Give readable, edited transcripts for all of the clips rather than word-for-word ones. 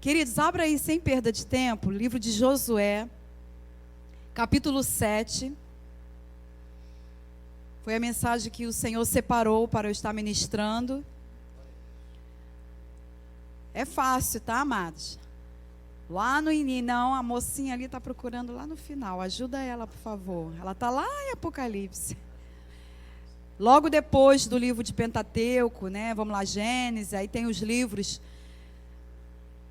Queridos, abra aí sem perda de tempo, livro de Josué, capítulo 7. Foi a mensagem que o Senhor separou para eu estar ministrando. É fácil, tá, amados? Lá no início, não, a mocinha ali está procurando lá no final. Ajuda ela, por favor. Ela está lá em Apocalipse. Logo depois do livro de Pentateuco, né? Vamos lá, Gênesis, aí tem os livros,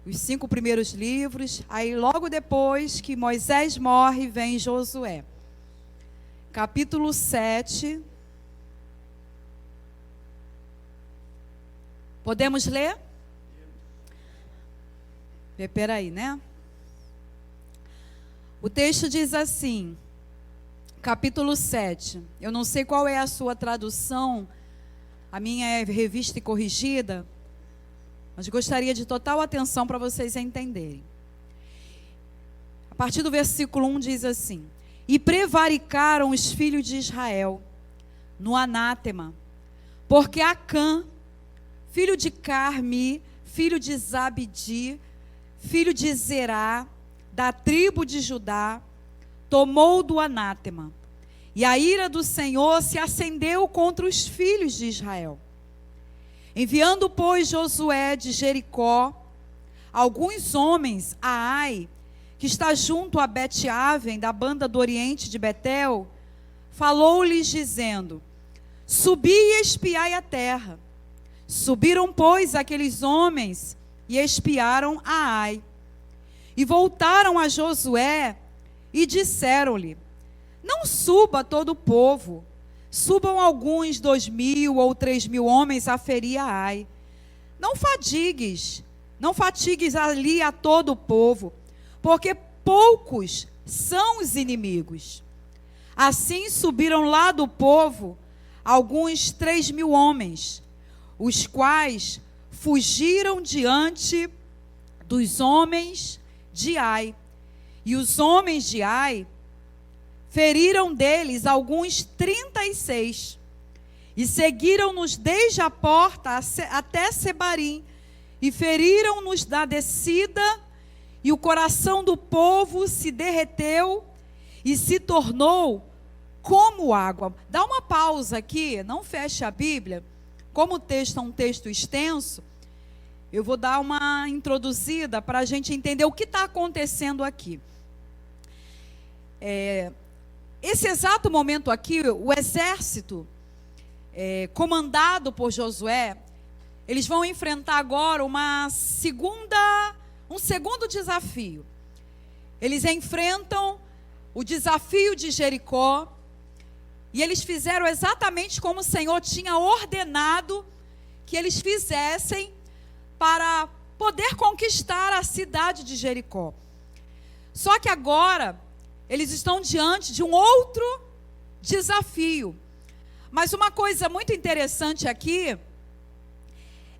os 5 primeiros livros. Aí logo depois que Moisés morre, vem Josué. Capítulo 7. Podemos ler? Espera aí, né? O texto diz assim, capítulo 7. Eu não sei qual é a sua tradução, a minha é Revista e Corrigida, mas gostaria de total atenção para vocês entenderem. A partir do versículo 1 diz assim: E prevaricaram os filhos de Israel no anátema, porque Acã, filho de Carmi, filho de Zabdi, filho de Zerá, da tribo de Judá, tomou do anátema. E a ira do Senhor se acendeu contra os filhos de Israel. Enviando, pois, Josué de Jericó, alguns homens a Ai, que está junto a Bet-Aven, da banda do oriente de Betel, falou-lhes dizendo: Subi e espiai a terra. Subiram, pois, aqueles homens e espiaram a Ai. E voltaram a Josué e disseram-lhe: Não suba todo o povo, subam alguns 2.000 ou 3.000 homens a ferir a Ai. Não fatigues ali a todo o povo, porque poucos são os inimigos. Assim subiram lá do povo alguns 3.000 homens, os quais fugiram diante dos homens de Ai. E os homens de Ai feriram deles alguns 36, e seguiram-nos desde a porta até Sebarim, e feriram-nos da descida, e o coração do povo se derreteu, e se tornou como água. Dá uma pausa aqui, não feche a Bíblia. Como o texto é um texto extenso, eu vou dar uma introduzida para a gente entender o que está acontecendo aqui. Esse exato momento aqui, o exército, comandado por Josué, eles vão enfrentar agora um segundo desafio. Eles enfrentam o desafio de Jericó, e eles fizeram exatamente como o Senhor tinha ordenado que eles fizessem para poder conquistar a cidade de Jericó. Só que agora eles estão diante de um outro desafio. Mas uma coisa muito interessante aqui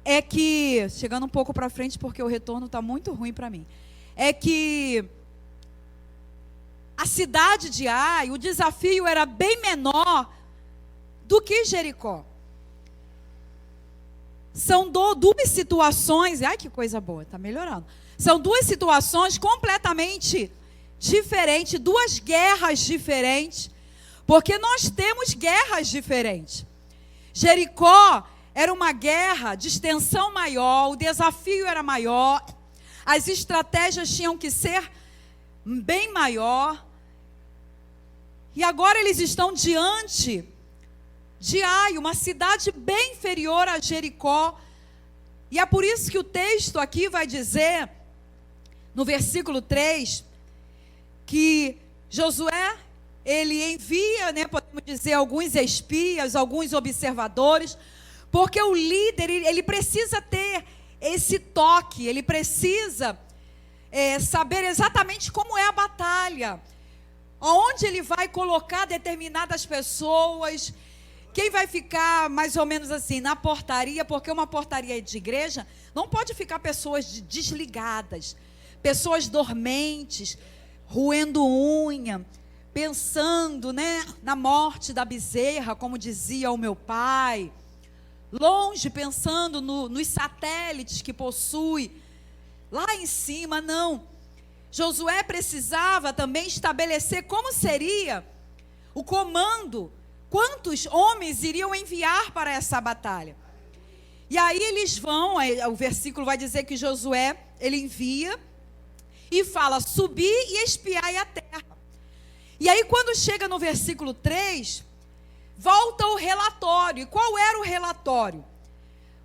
é que, chegando um pouco para frente porque o retorno está muito ruim para mim, é que a cidade de Ai, o desafio era bem menor do que Jericó. São duas situações, ai que coisa boa, está melhorando. São duas situações completamente diferentes, duas guerras diferentes, porque nós temos guerras diferentes. Jericó era uma guerra de extensão maior, o desafio era maior, as estratégias tinham que ser bem maior. E agora eles estão diante de Ai, uma cidade bem inferior a Jericó. E é por isso que o texto aqui vai dizer, no versículo 3, que Josué, ele envia, podemos dizer, alguns espias, alguns observadores, porque o líder, ele precisa ter esse toque, ele precisa saber exatamente como é a batalha, onde ele vai colocar determinadas pessoas, quem vai ficar mais ou menos assim na portaria, porque uma portaria de igreja não pode ficar pessoas desligadas, pessoas dormentes, roendo unha, pensando, na morte da bezerra, como dizia o meu pai, longe, pensando nos satélites que possui lá em cima, não. Josué precisava também estabelecer como seria o comando, quantos homens iriam enviar para essa batalha. E aí eles vão, o versículo vai dizer que Josué, ele envia e fala, subir e espiai a terra. E aí quando chega no versículo 3, volta o relatório. E qual era o relatório?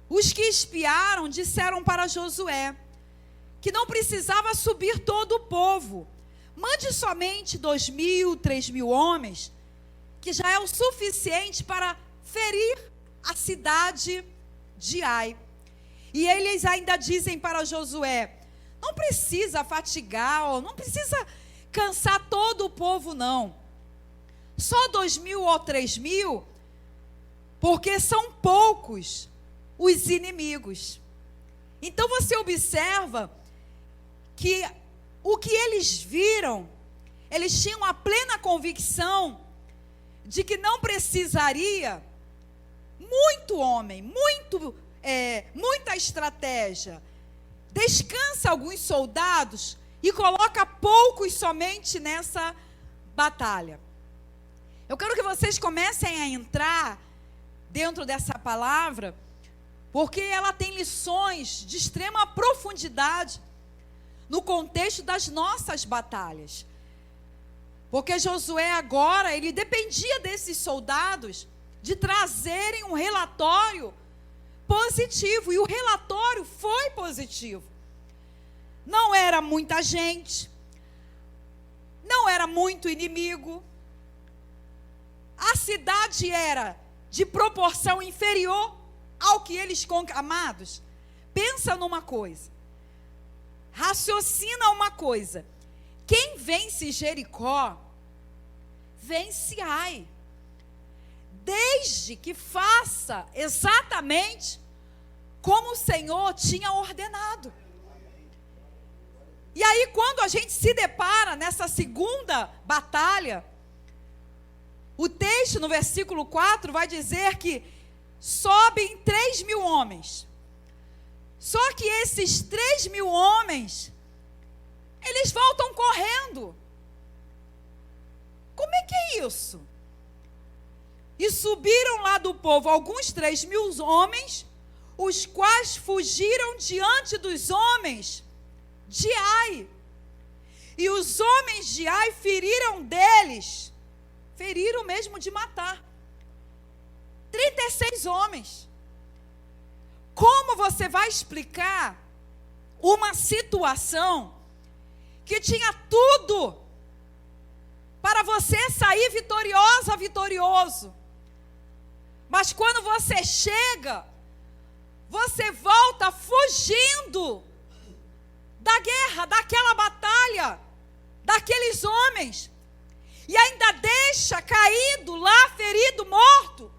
Os que espiaram disseram para Josué que não precisava subir todo o povo. Mande somente 2.000, 3.000 homens, que já é o suficiente para ferir a cidade de Ai. E eles ainda dizem para Josué, não precisa fatigar, não precisa cansar todo o povo não. Só 2.000 ou 3.000, porque são poucos os inimigos. Então você observa que o que eles viram, eles tinham a plena convicção de que não precisaria muito homem, muita estratégia. Descansa alguns soldados e coloca poucos somente nessa batalha. Eu quero que vocês comecem a entrar dentro dessa palavra, porque ela tem lições de extrema profundidade no contexto das nossas batalhas. Porque Josué agora, ele dependia desses soldados de trazerem um relatório positivo, e o relatório foi positivo. Não era muita gente, não era muito inimigo, a cidade era de proporção inferior ao que eles amados. Pensa numa coisa, raciocina uma coisa, quem vence Jericó, vence Ai, desde que faça exatamente como o Senhor tinha ordenado. E aí quando a gente se depara nessa segunda batalha, o texto no versículo 4 vai dizer que sobem 3.000 homens. Só que esses 3.000 homens, eles voltam correndo. Como é que é isso? E subiram lá do povo alguns 3.000 homens, os quais fugiram diante dos homens de Ai. E os homens de Ai feriram mesmo de matar, 36 homens. Como você vai explicar uma situação que tinha tudo para você sair vitorioso, mas quando você chega, você volta fugindo da guerra, daquela batalha, daqueles homens, e ainda deixa caído lá, ferido, morto,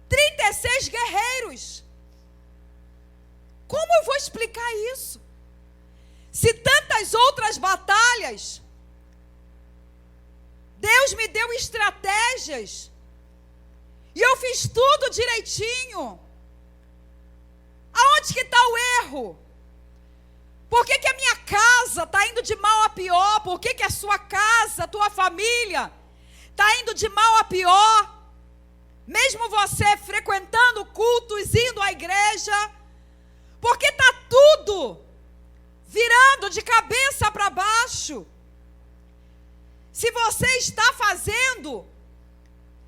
36 guerreiros. Como eu vou explicar isso? Se tantas outras batalhas, Deus me deu estratégias, e eu fiz tudo direitinho. Aonde que está o erro? Por que que a minha casa está indo de mal a pior? Por que que a sua casa, a tua família, está indo de mal a pior? Mesmo você frequentando cultos, indo à igreja, porque está tudo virando de cabeça para baixo. Se você está fazendo,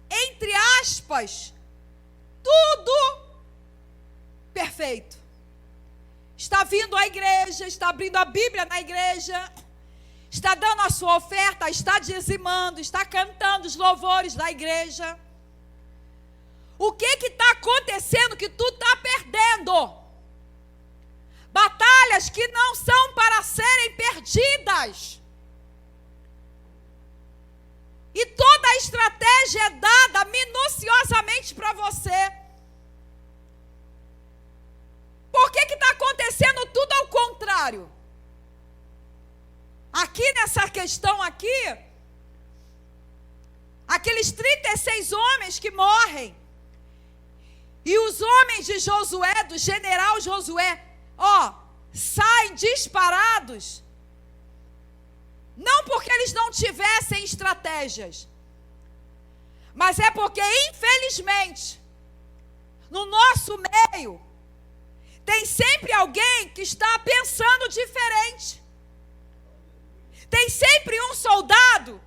entre aspas, tudo perfeito, está vindo à igreja, está abrindo a Bíblia na igreja, está dando a sua oferta, está dizimando, está cantando os louvores da igreja, o que está acontecendo que tu está perdendo? Batalhas que não são para serem perdidas. E toda a estratégia é dada minuciosamente para você. Por que está acontecendo tudo ao contrário? Aqui nessa questão aqui, aqueles 36 homens que morrem, e os homens de Josué, do general Josué, saem disparados, não porque eles não tivessem estratégias, mas é porque, infelizmente, no nosso meio, tem sempre alguém que está pensando diferente. Tem sempre um soldado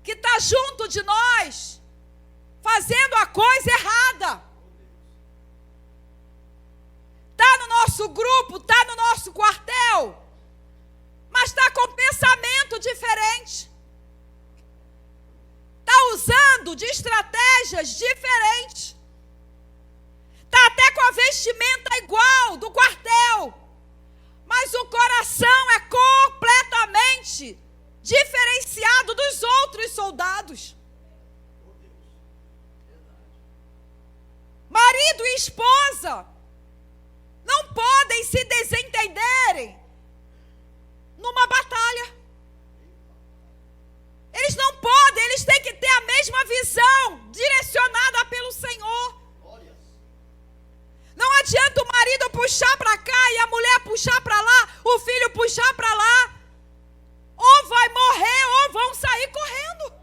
que está junto de nós, fazendo a coisa errada. Está no nosso grupo, está no nosso quartel, mas está com pensamento diferente. Está usando de estratégias diferentes. Está até com a vestimenta igual do quartel, mas o coração é completamente diferenciado dos outros soldados. Marido e esposa não podem se desentenderem numa batalha. Eles não podem, eles têm que ter a mesma visão, direcionada pelo Senhor. Não adianta o marido puxar para cá e a mulher puxar para lá, o filho puxar para lá. Ou vai morrer ou vão sair correndo.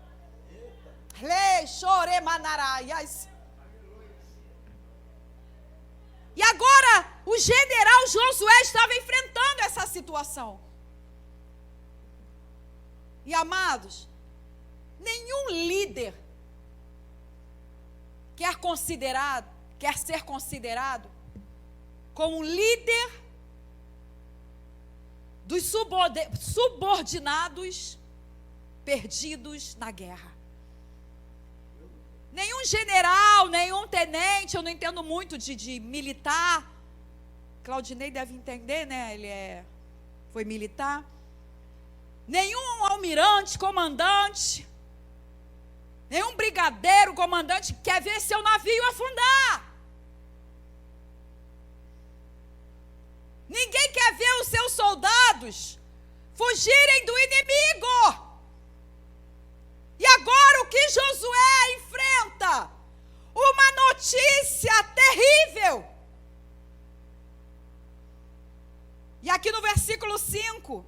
E agora o general Josué estava enfrentando essa situação. E amados, nenhum líder quer ser considerado como um líder dos subordinados perdidos na guerra. Nenhum general, nenhum tenente, eu não entendo muito de militar. Claudinei deve entender, né? Ele foi militar. Nenhum almirante, comandante, nenhum brigadeiro, comandante quer ver seu navio afundar. Ninguém quer ver os seus soldados fugirem do inimigo. E agora o que Josué enfrenta? Uma notícia terrível. E aqui no versículo 5,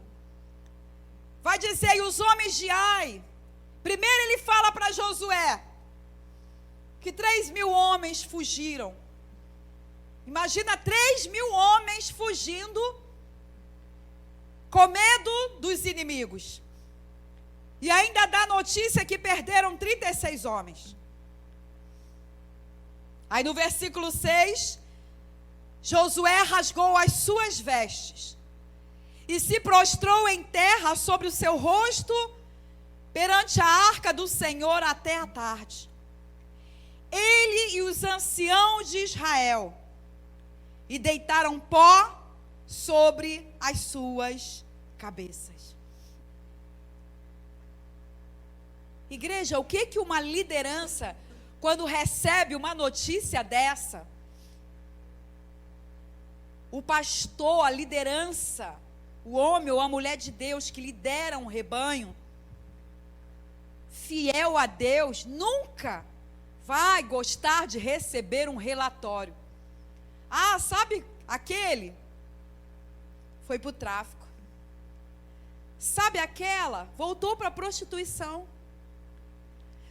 vai dizer, e os homens de Ai, primeiro ele fala para Josué, que 3.000 homens fugiram. Imagina 3.000 homens fugindo, com medo dos inimigos. E ainda dá notícia que perderam 36 homens. Aí no versículo 6, Josué rasgou as suas vestes e se prostrou em terra sobre o seu rosto perante a arca do Senhor até a tarde. Ele e os anciãos de Israel, e deitaram pó sobre as suas cabeças. Igreja, o que uma liderança, quando recebe uma notícia dessa, o pastor, a liderança, o homem ou a mulher de Deus que lidera um rebanho, fiel a Deus, nunca vai gostar de receber um relatório. Ah, sabe aquele? Foi para o tráfico. Sabe aquela? Voltou para a prostituição.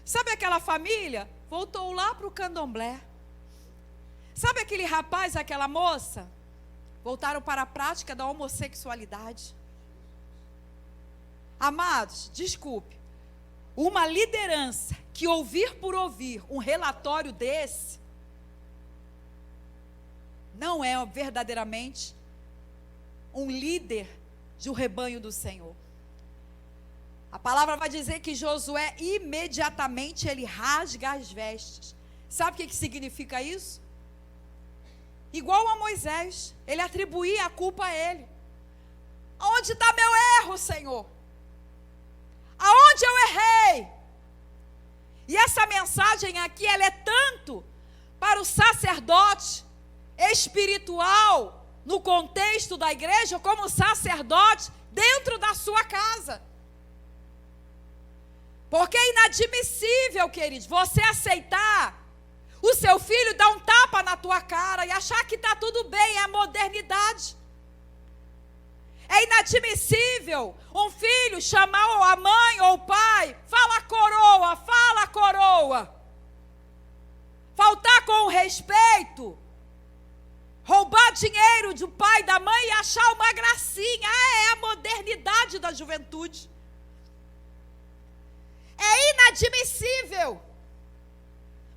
Sabe aquela família? Voltou lá para o candomblé. Sabe aquele rapaz, aquela moça? Voltaram para a prática da homossexualidade. Amados, desculpe, uma liderança que ouvir por ouvir um relatório desse, não é verdadeiramente um líder de um rebanho do Senhor. A palavra vai dizer que Josué imediatamente ele rasga as vestes. Sabe o que significa isso? Igual a Moisés, ele atribuía a culpa a ele. Aonde está meu erro, Senhor? Aonde eu errei? E essa mensagem aqui, ela é tanto para o sacerdote espiritual, no contexto da igreja, como o sacerdote dentro da sua casa. Porque é inadmissível, queridos, você aceitar o seu filho dar um tapa na tua cara e achar que está tudo bem, é a modernidade. É inadmissível um filho chamar a mãe ou o pai, fala coroa. Faltar com respeito, roubar dinheiro do pai, da mãe e achar uma gracinha. É a modernidade da juventude. É inadmissível.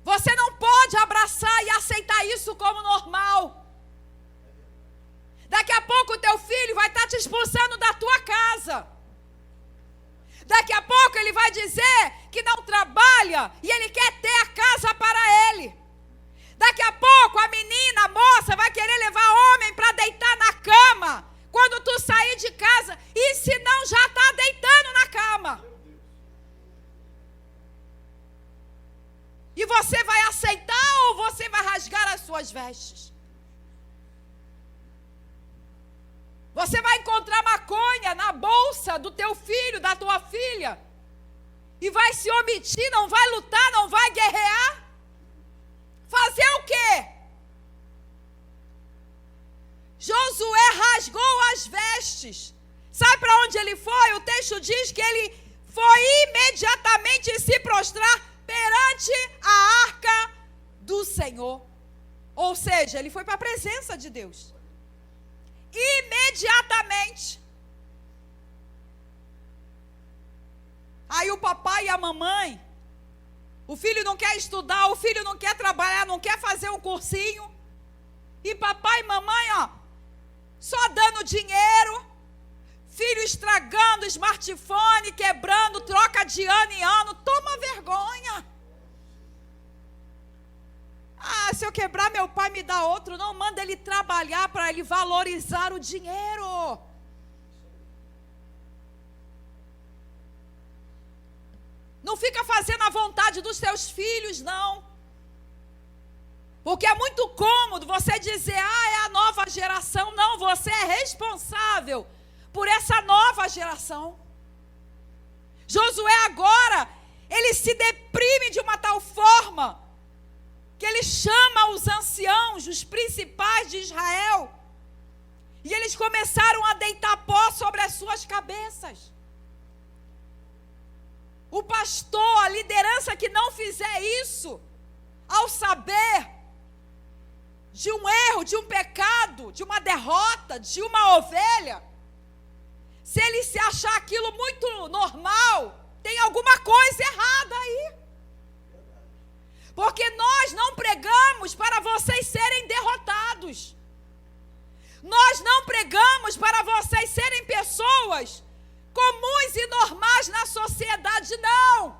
Você não pode abraçar e aceitar isso como normal. Daqui a pouco o teu filho vai estar te expulsando da tua casa. Daqui a pouco ele vai dizer que não trabalha e ele quer ter a casa para ele. Daqui a pouco a menina, a moça, vai querer levar homem para deitar na cama quando tu sair de casa, e se não já está deitando na cama. E você vai aceitar ou você vai rasgar as suas vestes? Você vai encontrar maconha na bolsa do teu filho, da tua filha, e vai se omitir, não vai lutar, não vai guerrear? Fazer o quê? Josué rasgou as vestes. Sabe para onde ele foi? O texto diz que ele foi imediatamente se prostrar perante a arca do Senhor. Ou seja, ele foi para a presença de Deus. Imediatamente. Aí o papai e a mamãe, o filho não quer estudar, o filho não quer trabalhar, não quer fazer um cursinho. E papai e mamãe, só dando dinheiro, filho estragando smartphone, quebrando, troca de ano em ano. Toma vergonha. Se eu quebrar, meu pai me dá outro. Não, manda ele trabalhar para ele valorizar o dinheiro. Não fica fazendo a vontade dos teus filhos, não. Porque é muito cômodo você dizer, é a nova geração. Não, você é responsável por essa nova geração. Josué agora, ele se deprime de uma tal forma que ele chama os anciãos, os principais de Israel, e eles começaram a deitar pó sobre as suas cabeças. O pastor, a liderança que não fizer isso, ao saber de um erro, de um pecado, de uma derrota, de uma ovelha, se ele se achar aquilo muito normal, tem alguma coisa errada aí. Porque nós não pregamos para vocês serem derrotados. Nós não pregamos para vocês serem pessoas comuns e normais na sociedade, não.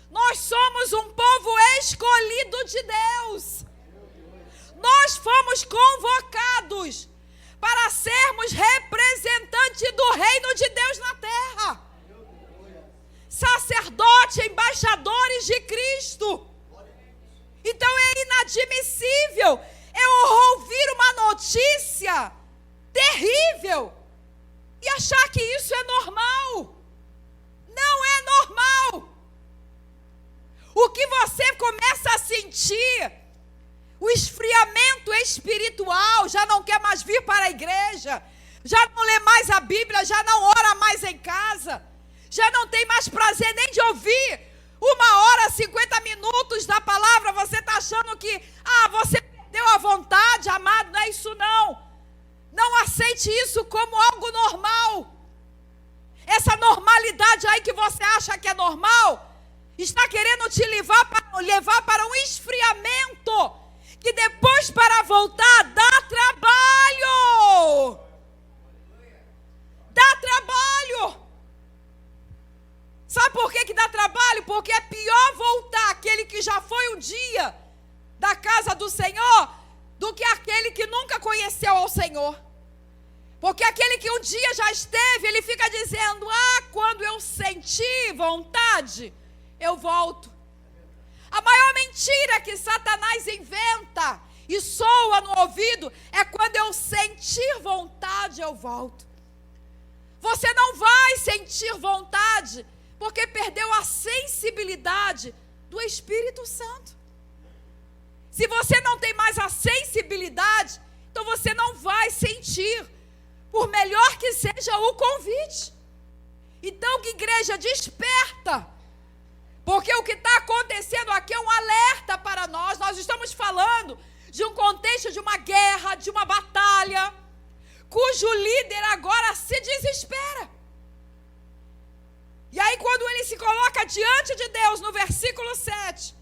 Nós somos um povo escolhido de Deus. Nós fomos convocados para sermos representantes do reino de Deus na terra. Sacerdotes, embaixadores de Cristo. Então é inadmissível eu ouvir uma notícia terrível e achar que isso é normal. Não é normal. O que você começa a sentir, o esfriamento espiritual, já não quer mais vir para a igreja, já não lê mais a Bíblia, já não ora mais em casa, já não tem mais prazer nem de ouvir 1h, 50 minutos da palavra. Você está achando que, você perdeu a vontade, amado. Não é isso não. Não aceite isso como algo normal. Essa normalidade aí que você acha que é normal, está querendo te levar para um esfriamento, que depois, para voltar, dá trabalho. Dá trabalho. Sabe por que dá trabalho? Porque é pior voltar aquele que já foi um dia da casa do Senhor do que aquele que nunca conheceu ao Senhor. Porque aquele que um dia já esteve, ele fica dizendo, quando eu sentir vontade, eu volto. A maior mentira que Satanás inventa e soa no ouvido é quando eu sentir vontade, eu volto. Você não vai sentir vontade porque perdeu a sensibilidade do Espírito Santo. Se você não tem mais a sensibilidade, então você não vai sentir. por melhor que seja o convite. Então, que igreja, desperta, porque o que está acontecendo aqui é um alerta para nós. Nós estamos falando de um contexto de uma guerra, de uma batalha, cujo líder agora se desespera. E aí, quando ele se coloca diante de Deus, no versículo 7,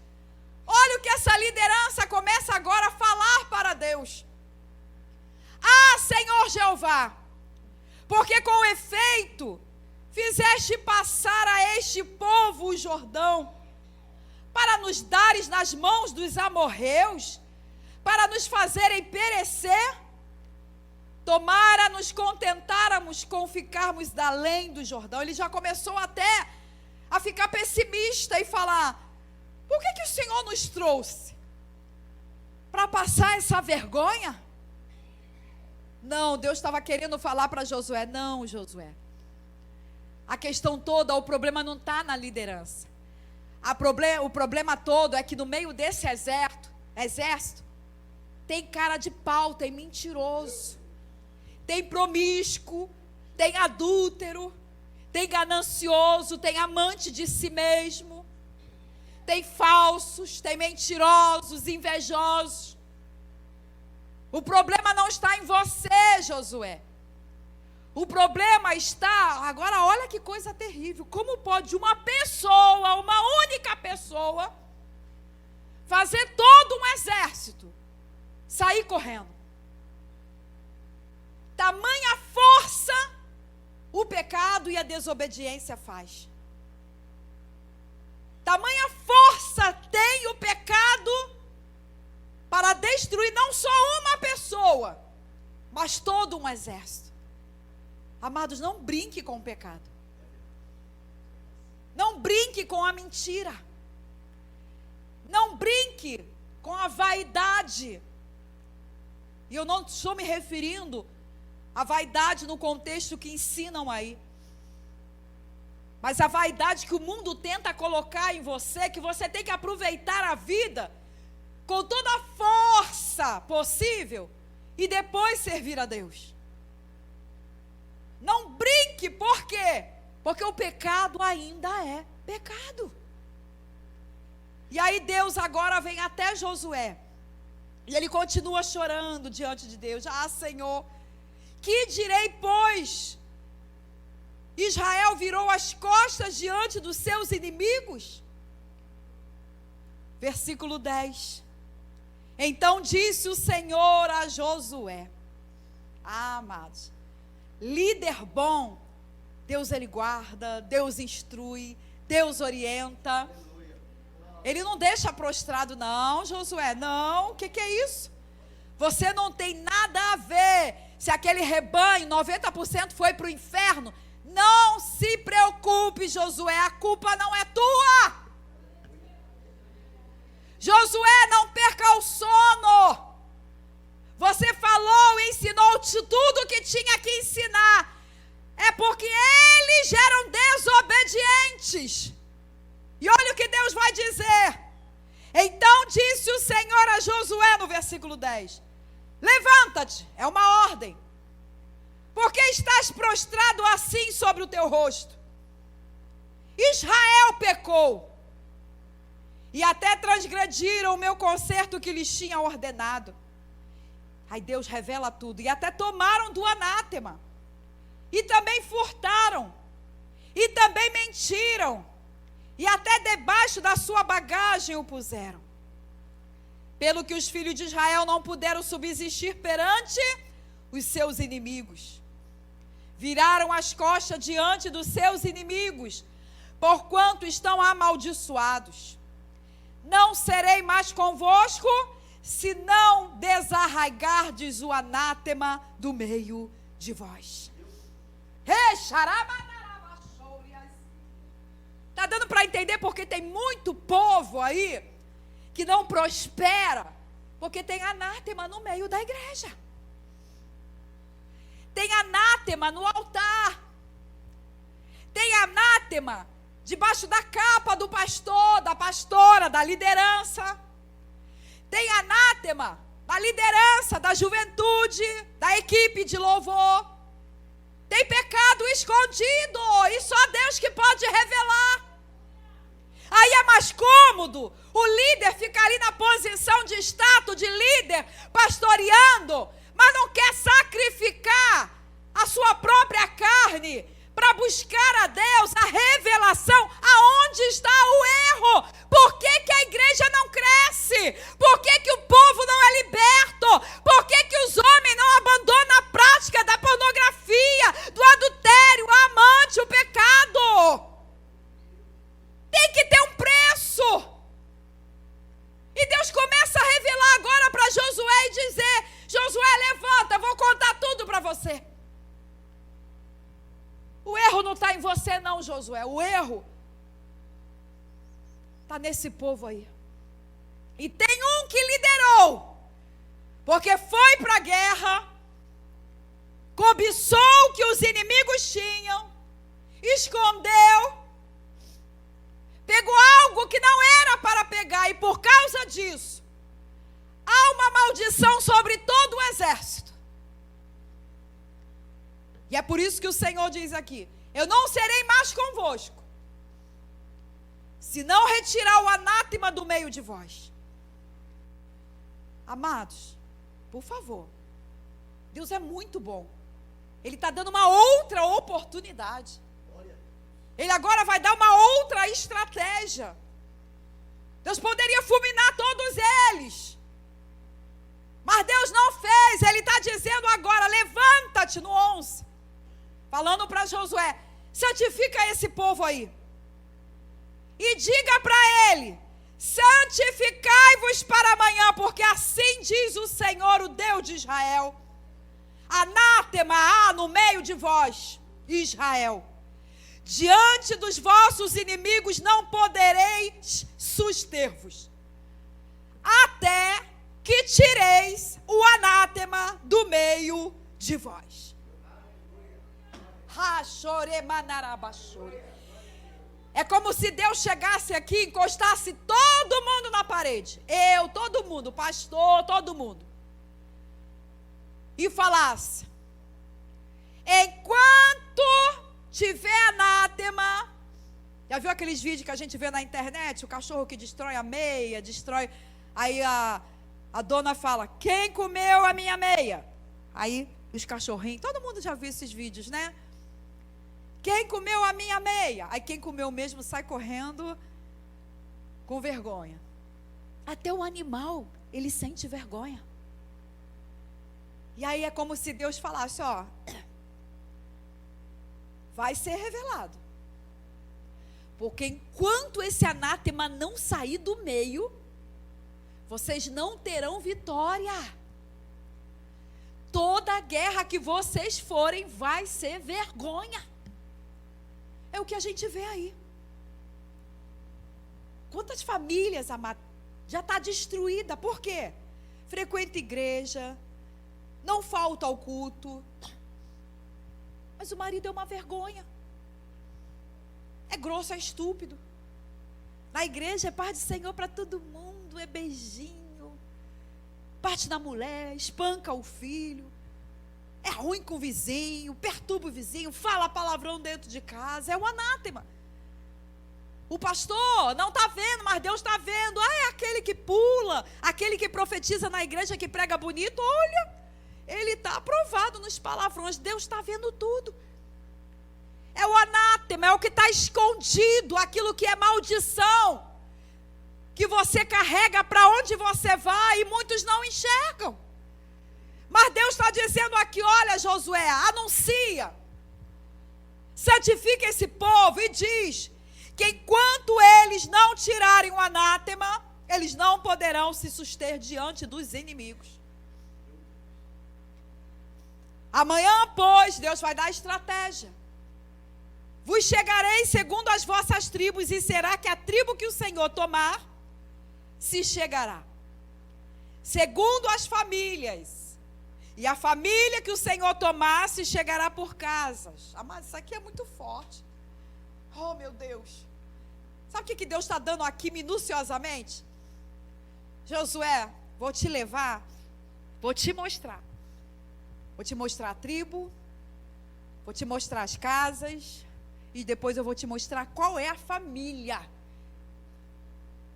olha o que essa liderança começa agora a falar para Deus. Ah, Senhor Jeová, porque com efeito fizeste passar a este povo o Jordão, para nos dares nas mãos dos amorreus, para nos fazerem perecer? Tomara nos contentáramos com ficarmos além do Jordão. Ele já começou até a ficar pessimista e falar: por que o Senhor nos trouxe? Para passar essa vergonha? Não, Deus estava querendo falar para Josué: não, Josué, a questão toda, o problema não está na liderança. O problema todo é que no meio desse exército, tem cara de pau, tem mentiroso, tem promíscuo, tem adúltero, tem ganancioso, tem amante de si mesmo, tem falsos, tem mentirosos, invejosos. O problema não está em você, Josué. O problema está, agora olha que coisa terrível, como pode uma pessoa, uma única pessoa, fazer todo um exército sair correndo? Tamanha força o pecado e a desobediência faz. Tamanha força tem o pecado para destruir não só uma pessoa, mas todo um exército. Amados, não brinque com o pecado. Não brinque com a mentira. Não brinque com a vaidade. E eu não estou me referindo à vaidade no contexto que ensinam aí, mas a vaidade que o mundo tenta colocar em você, que você tem que aproveitar a vida com toda a força possível e depois servir a Deus. Não brinque, por quê? Porque o pecado ainda é pecado. E aí Deus agora vem até Josué, e ele continua chorando diante de Deus. Ah, Senhor, que direi, pois? Israel virou as costas diante dos seus inimigos? Versículo 10. Então disse o Senhor a Josué. Ah, amados, líder bom, Deus ele guarda, Deus instrui, Deus orienta. Ele não deixa prostrado, não, Josué, não. O que é isso? Você não tem nada a ver. Se aquele rebanho, 90% foi para o inferno, não se preocupe, Josué, a culpa não é tua. Josué, não perca o sono. Você falou e ensinou-te tudo o que tinha que ensinar. É porque eles eram desobedientes. E olha o que Deus vai dizer. Então disse o Senhor a Josué no versículo 10. Levanta-te, é uma ordem. Por que estás prostrado assim sobre o teu rosto? Israel pecou, e até transgrediram o meu concerto que lhes tinha ordenado. Aí Deus revela tudo. E até tomaram do anátema, e também furtaram, e também mentiram, e até debaixo da sua bagagem o puseram. Pelo que os filhos de Israel não puderam subsistir perante os seus inimigos. Viraram as costas diante dos seus inimigos, porquanto estão amaldiçoados. Não serei mais convosco, se não desarraigardes o anátema do meio de vós. Está dando para entender porque tem muito povo aí que não prospera, porque tem anátema no meio da igreja. Tem anátema no altar. Tem anátema debaixo da capa do pastor, da pastora, da liderança. Tem anátema na liderança da juventude, da equipe de louvor. Tem pecado escondido e só Deus que pode revelar. Aí é mais cômodo o líder ficar ali na posição de status de líder, pastoreando, mas não quer sacrificar a sua própria carne para buscar a Deus a revelação aonde está o erro. Por que que a igreja não cresce? Por que que o povo não é liberto? Por que que os homens não abandonam a prática da pornografia, do adultério, o amante, o pecado? Tem que ter um preço. E Deus começa a revelar agora para Josué e dizer: Josué, levanta, eu vou contar tudo para você. O erro não está em você não, Josué. O erro está nesse povo aí. E tem um que liderou, porque foi para a guerra, cobiçou o que os inimigos tinham, escondeu, pegou algo que não era para pegar, e por causa disso, há uma maldição sobre todo o exército. E é por isso que o Senhor diz aqui: eu não serei mais convosco, se não retirar o anátema do meio de vós. Amados, por favor, Deus é muito bom. Ele está dando uma outra oportunidade. Ele agora vai dar uma outra estratégia. Deus poderia fulminar todos eles, mas Deus não fez. Ele está dizendo agora: levanta-te, no 11, falando para Josué: santifica esse povo aí, e diga para ele: santificai-vos para amanhã, porque assim diz o Senhor, o Deus de Israel: anátema há no meio de vós, Israel. Diante dos vossos inimigos não podereis suster-vos, até que tireis o anátema do meio de vós. É como se Deus chegasse aqui e encostasse todo mundo na parede. Eu, todo mundo, pastor, todo mundo. E falasse: enquanto tiver anátema. Já viu aqueles vídeos que a gente vê na internet? O cachorro que destrói a meia, destrói. Aí a dona fala: quem comeu a minha meia? Aí os cachorrinhos, todo mundo já viu esses vídeos, né? Quem comeu a minha meia? Aí quem comeu mesmo sai correndo com vergonha. Até o animal, ele sente vergonha. E aí é como se Deus falasse: ó, vai ser revelado, porque enquanto esse anátema não sair do meio, vocês não terão vitória. Toda guerra que vocês forem vai ser vergonha. É o que a gente vê aí. Quantas famílias, amado, já está destruída? Por quê? Frequenta igreja, não falta ao culto, mas o marido é uma vergonha. É grosso, é estúpido. Na igreja é paz do Senhor para todo mundo, é beijinho, bate na mulher, espanca o filho, é ruim com o vizinho, perturba o vizinho, fala palavrão dentro de casa, é um anátema. O pastor não está vendo, mas Deus está vendo. Ah, é aquele que pula, aquele que profetiza na igreja, que prega bonito. Olha, ele está aprovado nos palavrões. Deus está vendo tudo. É o anátema, é o que está escondido, aquilo que é maldição, que você carrega para onde você vai e muitos não enxergam. Mas Deus está dizendo aqui: olha, Josué, anuncia, santifica esse povo e diz que enquanto eles não tirarem o anátema, eles não poderão se suster diante dos inimigos. Amanhã, pois, Deus vai dar estratégia. Vos chegareis segundo as vossas tribos, e será que a tribo que o Senhor tomar se chegará segundo as famílias. E a família que o Senhor tomar se chegará por casas. Mas isso aqui é muito forte. Oh, meu Deus. Sabe o que Deus está dando aqui minuciosamente? Josué, vou te levar, vou te mostrar. Vou te mostrar a tribo, Vou te mostrar as casas e depois eu vou te mostrar qual é a família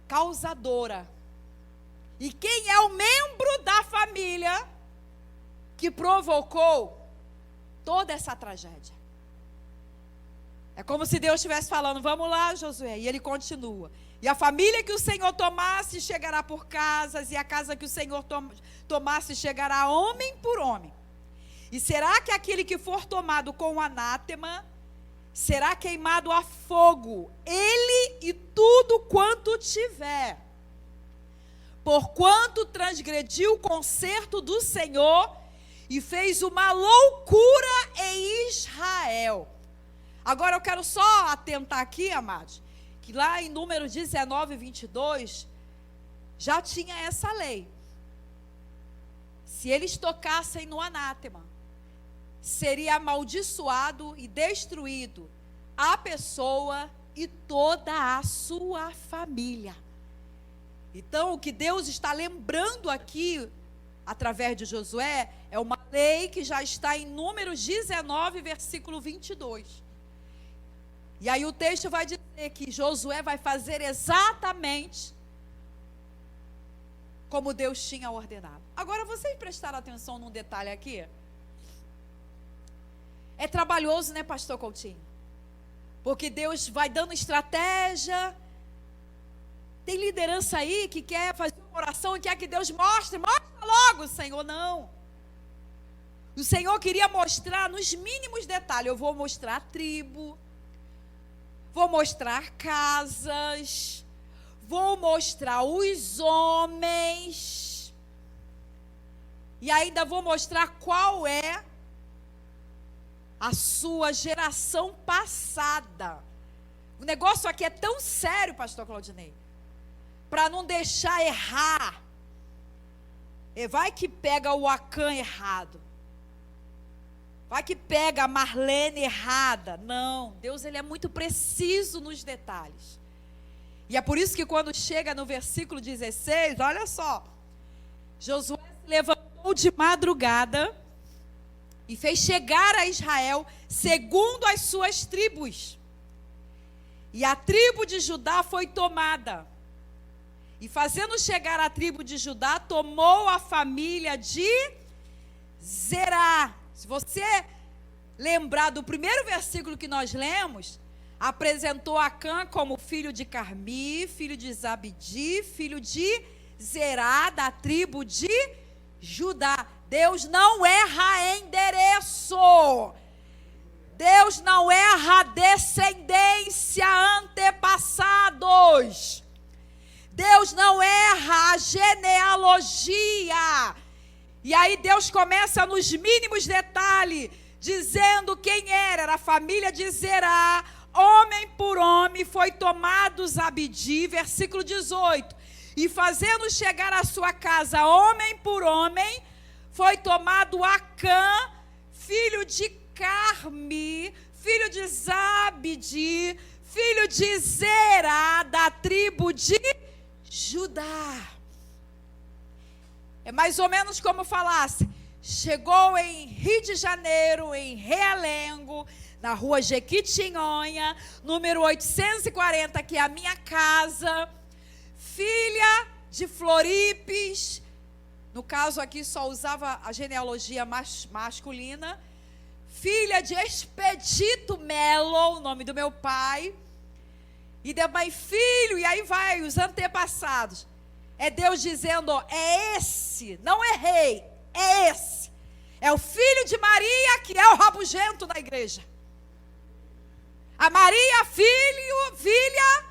causadora. E quem é o membro da família que provocou toda essa tragédia. É como se Deus estivesse falando, vamos lá, Josué, e ele continua. E a família que o Senhor tomasse chegará por casas, e a casa que o Senhor tomasse chegará homem por homem. E será que aquele que for tomado com o anátema será queimado a fogo, ele e tudo quanto tiver. Porquanto transgrediu o concerto do Senhor e fez uma loucura em Israel. Agora eu quero só atentar aqui, amados, que lá em Números 19, 22, já tinha essa lei. Se eles tocassem no anátema, seria amaldiçoado e destruído a pessoa e toda a sua família. Então, o que Deus está lembrando aqui, através de Josué, é uma lei que já está em Números 19, versículo 22. E aí o texto vai dizer que Josué vai fazer exatamente como Deus tinha ordenado. Agora, vocês prestaram atenção num detalhe aqui? É trabalhoso, né, pastor Coutinho? Porque Deus vai dando estratégia. Tem liderança aí que quer fazer uma oração e quer que Deus mostre logo, Senhor, não. O Senhor queria mostrar nos mínimos detalhes. Eu vou mostrar a tribo, vou mostrar casas, vou mostrar os homens, e ainda vou mostrar qual é a sua geração passada. O negócio aqui é tão sério, pastor Claudinei, para não deixar errar. Vai que pega o Acã errado. Vai que pega a Marlene errada. Não, Deus ele é muito preciso nos detalhes. E é por isso que quando chega no versículo 16, olha só. Josué se levantou de madrugada e fez chegar a Israel segundo as suas tribos. E a tribo de Judá foi tomada. E fazendo chegar a tribo de Judá, tomou a família de Zerá. Se você lembrar do primeiro versículo que nós lemos, apresentou Acã como filho de Carmi, filho de Zabdi, filho de Zerá, da tribo de Judá. Deus não erra endereço. Deus não erra descendência, antepassados. Deus não erra a genealogia. E aí Deus começa nos mínimos detalhes, dizendo quem era a família de Zerá, homem por homem, foi tomado Zabdi, versículo 18. E fazendo chegar à sua casa, homem por homem, foi tomado Acã, filho de Carmi, filho de Zabdi, filho de Zerá, da tribo de Judá. É mais ou menos como falasse, chegou em Rio de Janeiro, em Realengo, na rua Jequitinhonha, número 840, que é a minha casa, filha de Floripes, no caso aqui só usava a genealogia masculina, filha de Expedito Melo, o nome do meu pai, e também filho, e aí vai os antepassados. É Deus dizendo, é esse, não errei, é esse. É o filho de Maria que é o rabugento da igreja. A Maria, filha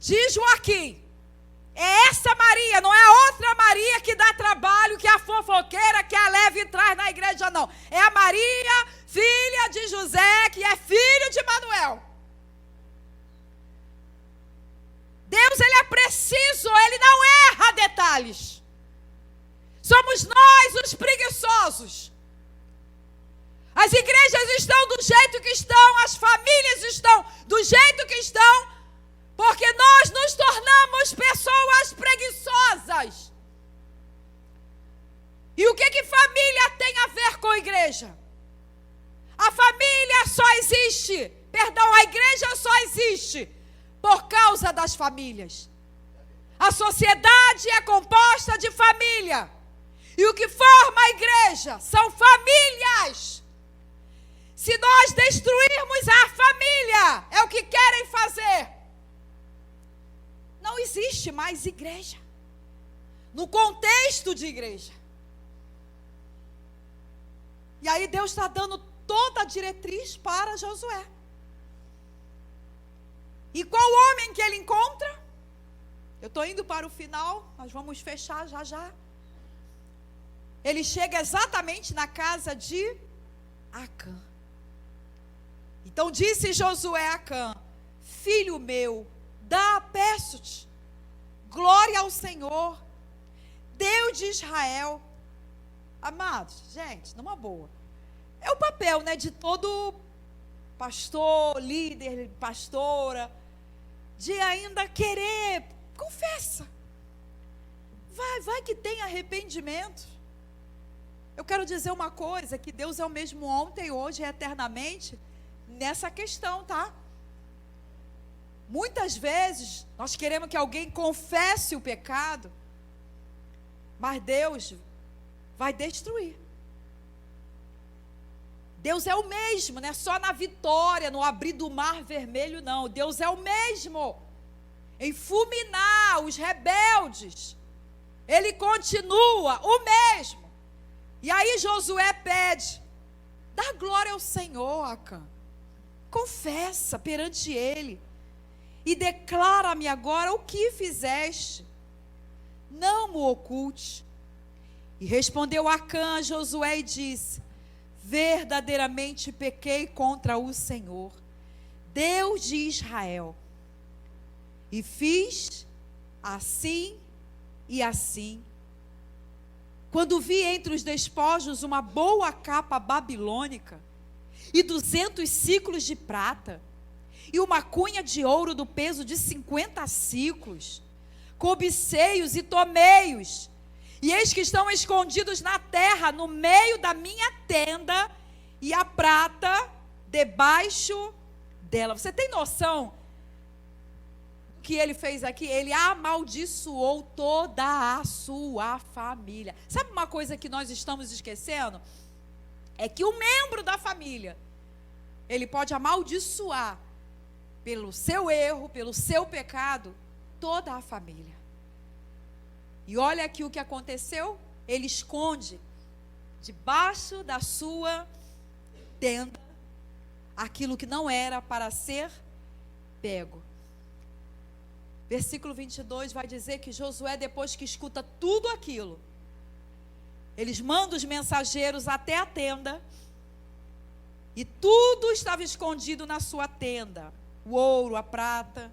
de Joaquim. É essa Maria, não é a outra Maria que dá trabalho, que é a fofoqueira, que a leva e traz na igreja, não. É a Maria, filha de José, que é filho de Manuel. Deus, ele é preciso, ele não erra detalhes. Somos nós os preguiçosos. As igrejas estão do jeito que estão, as famílias estão do jeito que estão, porque nós nos tornamos pessoas preguiçosas. E o que família tem a ver com igreja? A família existe, a igreja só existe por causa das famílias. A sociedade é composta de família. E o que forma a igreja são famílias. Se nós destruirmos a família, é o que querem fazer, não existe mais igreja. No contexto de igreja. E aí Deus está dando toda a diretriz para Josué. E qual homem que ele encontra? Eu estou indo para o final, nós vamos fechar já já. Ele chega exatamente na casa de Acã. Então disse Josué a Acã: filho meu, peço-te, glória ao Senhor, Deus de Israel. Amados, gente, numa boa, é o papel, de todo pastor, líder, pastora, de ainda querer, confessa, vai que tem arrependimento. Eu quero dizer uma coisa, que Deus é o mesmo ontem, hoje e eternamente, nessa questão, tá? Muitas vezes, nós queremos que alguém confesse o pecado, mas Deus vai destruir. Deus é o mesmo, não é só na vitória, no abrir do mar vermelho, não. Deus é o mesmo em fulminar os rebeldes. Ele continua o mesmo. E aí Josué pede: dá glória ao Senhor, Acã. Confessa perante ele e declara-me agora o que fizeste. Não me oculte. E respondeu Acã a Josué e disse: verdadeiramente pequei contra o Senhor, Deus de Israel, e fiz assim e assim. Quando vi entre os despojos uma boa capa babilônica, e 200 siclos de prata, e uma cunha de ouro do peso de 50 siclos, cobicei-os e tomei-os, e eis que estão escondidos na terra, no meio da minha tenda, e a prata debaixo dela. Você tem noção do que ele fez aqui? Ele amaldiçoou toda a sua família. Sabe uma coisa que nós estamos esquecendo? É que o membro da família, ele pode amaldiçoar pelo seu erro, pelo seu pecado, toda a família. E olha aqui o que aconteceu. Ele esconde debaixo da sua tenda aquilo que não era para ser pego. Versículo 22 vai dizer que Josué, depois que escuta tudo aquilo, eles mandam os mensageiros até a tenda, e tudo estava escondido na sua tenda, o ouro, a prata.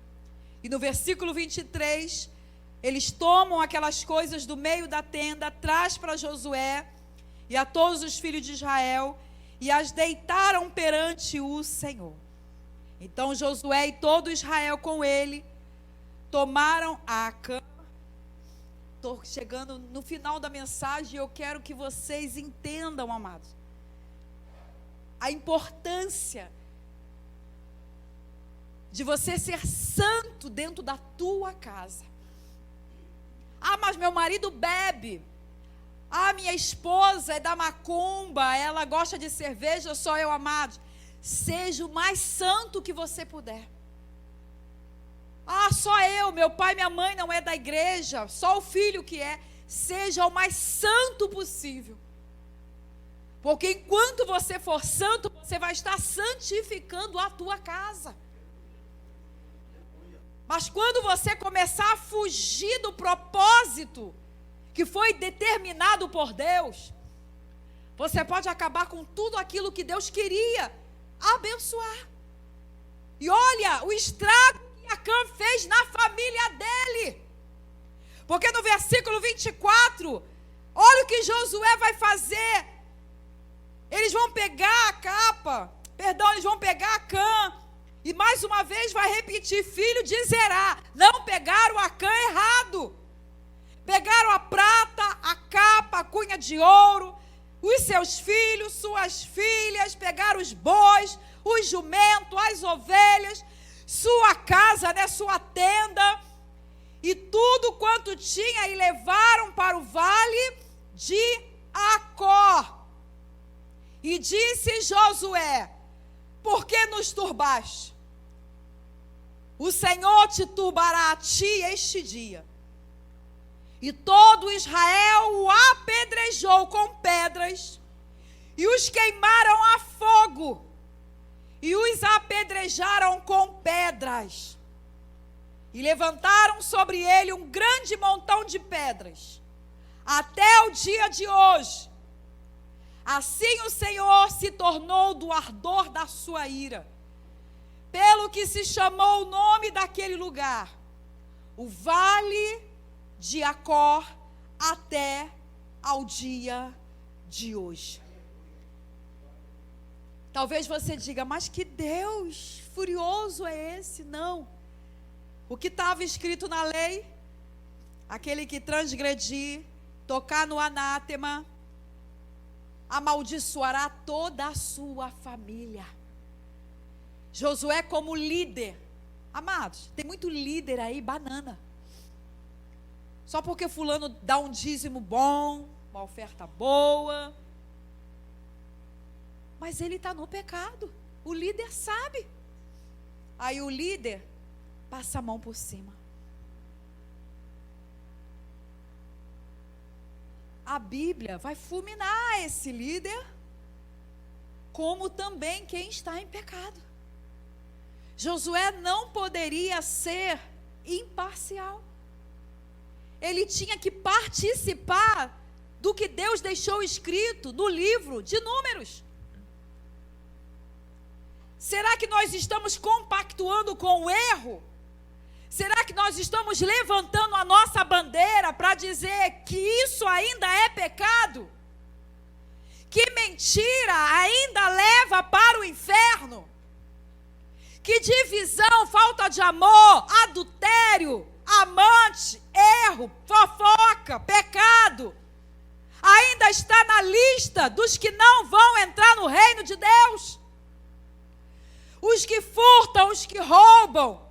E no versículo 23, eles tomam aquelas coisas do meio da tenda, traz para Josué e a todos os filhos de Israel, e as deitaram perante o Senhor. Então Josué e todo Israel com ele tomaram Acã. Estou chegando no final da mensagem e eu quero que vocês entendam, amados, a importância de você ser santo dentro da tua casa. Ah, mas meu marido bebe. Ah, minha esposa é da macumba, ela gosta de cerveja, só eu, amado. Seja o mais santo que você puder. Ah, só eu, meu pai e minha mãe não é da igreja, só o filho que é. Seja o mais santo possível. Porque enquanto você for santo, você vai estar santificando a tua casa. Mas quando você começar a fugir do propósito que foi determinado por Deus, você pode acabar com tudo aquilo que Deus queria abençoar. E olha o estrago que Acã fez na família dele. Porque no versículo 24, olha o que Josué vai fazer. Eles vão pegar a capa, eles vão pegar Acã, e mais uma vez vai repetir: filho de Zerá. Não pegaram Acã errado. Pegaram a prata, a capa, a cunha de ouro, os seus filhos, suas filhas, pegaram os bois, os jumentos, as ovelhas, sua casa, né, sua tenda, e tudo quanto tinha, e levaram para o vale de Acor. E disse Josué: por que nos turbaste? O Senhor te turbará a ti este dia. E todo Israel o apedrejou com pedras, e os queimaram a fogo, e os apedrejaram com pedras, e levantaram sobre ele um grande montão de pedras, até o dia de hoje. Assim o Senhor se tornou do ardor da sua ira, pelo que se chamou o nome daquele lugar, o Vale de Acor, até ao dia de hoje. Talvez você diga: mas que Deus furioso é esse? Não. O que estava escrito na lei: aquele que transgredir, tocar no anátema, amaldiçoará toda a sua família. Josué, como líder, amados, tem muito líder aí, banana. Só porque fulano dá um dízimo bom, uma oferta boa, mas ele está no pecado. O líder sabe. Aí o líder passa a mão por cima. A Bíblia vai fulminar esse líder, como também quem está em pecado. Josué não poderia ser imparcial. Ele tinha que participar do que Deus deixou escrito no livro de Números. Será que nós estamos compactuando com o erro? Será que nós estamos levantando a nossa bandeira para dizer que isso ainda é pecado? Que mentira ainda leva para o inferno? Que divisão, falta de amor, adultério, amante, erro, fofoca, pecado ainda está na lista dos que não vão entrar no reino de Deus? Os que furtam, os que roubam,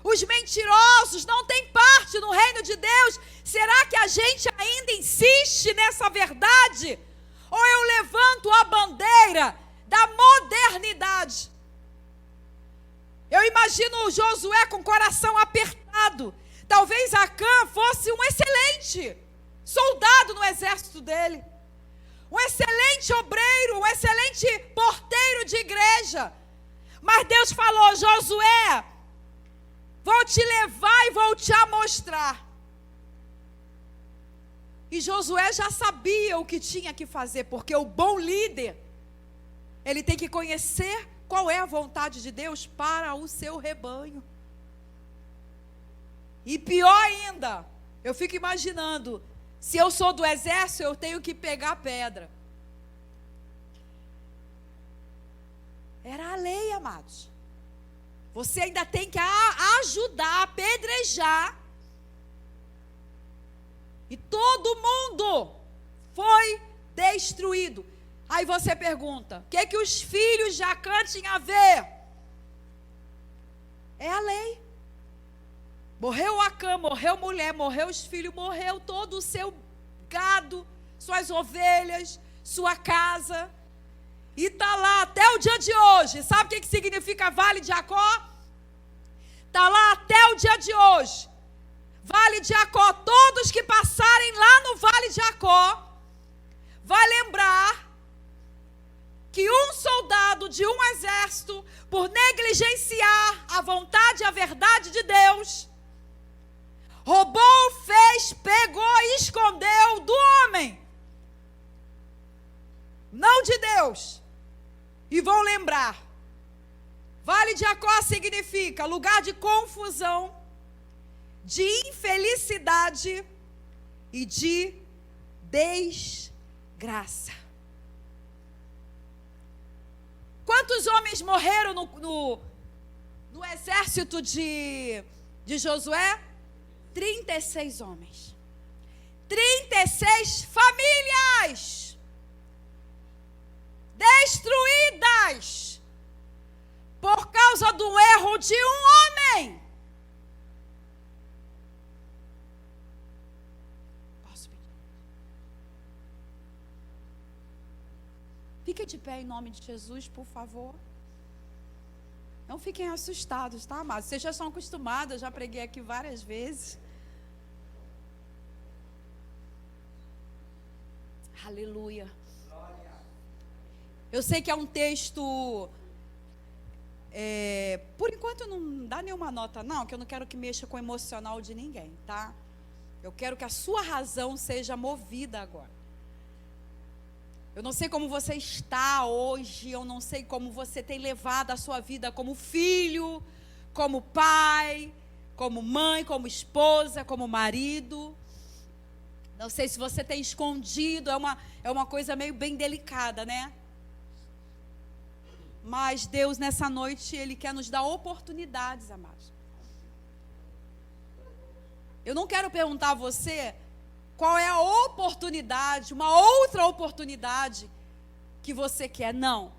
os mentirosos não têm parte no reino de Deus. Será que a gente ainda insiste nessa verdade? Ou eu levanto a bandeira da modernidade? Eu imagino Josué com o coração apertado. Talvez Acã fosse um excelente soldado no exército dele, um excelente obreiro, um excelente porteiro de igreja. Mas Deus falou: Josué, vou te levar e vou te mostrar. E Josué já sabia o que tinha que fazer, porque o bom líder, ele tem que conhecer qual é a vontade de Deus para o seu rebanho. E pior ainda, eu fico imaginando, se eu sou do exército, eu tenho que pegar pedra. Era a lei, amados. Você ainda tem que ajudar, apedrejar. E todo mundo foi destruído. Aí você pergunta: o que é que os filhos de Acã tinham a ver? É a lei. Morreu Acã, morreu mulher, morreu os filhos, morreu todo o seu gado, suas ovelhas, sua casa. E está lá até o dia de hoje. Sabe o que significa Vale de Acor? Está lá até o dia de hoje. Vale de Acor, todos que passarem lá no Vale de Acor, vai lembrar que um soldado de um exército, por negligenciar a vontade e a verdade de Deus, roubou, fez, pegou e escondeu do homem, não de Deus. E vão lembrar, Vale de Acor significa lugar de confusão, de infelicidade e de desgraça. Quantos homens morreram no exército de Josué? 36 homens. 36 famílias destruídas causa do erro de um homem. Posso pedir? Fiquem de pé em nome de Jesus, por favor. Não fiquem assustados, tá, amados? Vocês já são acostumados, eu já preguei aqui várias vezes. Aleluia. Eu sei que é um texto, por enquanto não dá nenhuma nota não, que eu não quero que mexa com o emocional de ninguém, tá? Eu quero que a sua razão seja movida agora. Eu não sei como você está hoje, eu não sei como você tem levado a sua vida como filho, como pai, como mãe, como esposa, como marido. Não sei se você tem escondido, é uma coisa meio bem delicada, né? Mas Deus nessa noite, Ele quer nos dar oportunidades, amados. Eu não quero perguntar a você qual é a oportunidade, uma outra oportunidade que você quer, não.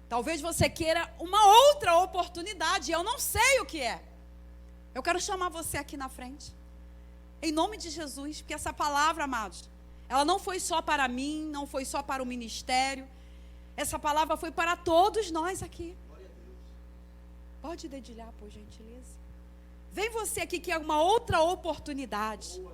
Talvez você queira uma outra oportunidade, eu não sei o que é. Eu quero chamar você aqui na frente. Em nome de Jesus, porque essa palavra, amados, ela não foi só para mim, não foi só para o ministério. Essa palavra foi para todos nós aqui. Pode dedilhar, por gentileza. Vem você aqui que é uma outra oportunidade.